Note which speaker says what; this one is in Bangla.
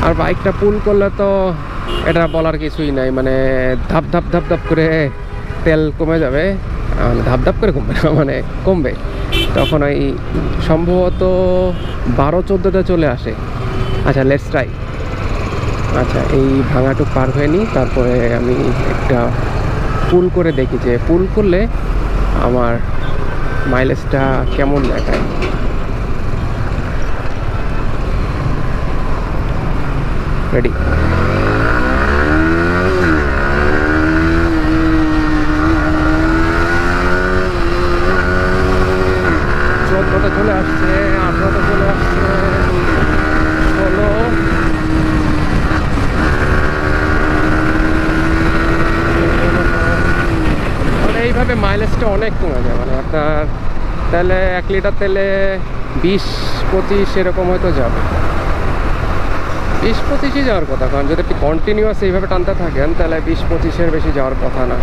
Speaker 1: আর বাইকটা পুল করলে তো এটা বলার কিছুই নাই, মানে ধাপ ধাপ ধাপ ধাপ করে তেল কমে যাবে, মানে ধাপ ধাপ করে কমবে না, মানে কমবে। তখন ওই সম্ভবত 12-14তে চলে আসে। আচ্ছা, লেটস ট্রাই। আচ্ছা, এই ভাঙাটুক পার হয়ে নিই, তারপরে আমি একটা পুল করে দেখি যে পুল করলে আমার মাইলেজটা কেমন দেখায়। রেডি। চোদ্দটা চলে আসছে, 18টা চলে আসছে, 16। মানে এইভাবে মাইলেজটা অনেক কমে যায়, মানে আপনার তেলে 1 লিটার তেলে 20-25 এরকম হয়তো যাবে, 20-25ই যাওয়ার কথা। কারণ যদি আপনি কন্টিনিউয়াস এইভাবে টানতে থাকেন তাহলে 20-25-এর বেশি যাওয়ার কথা না।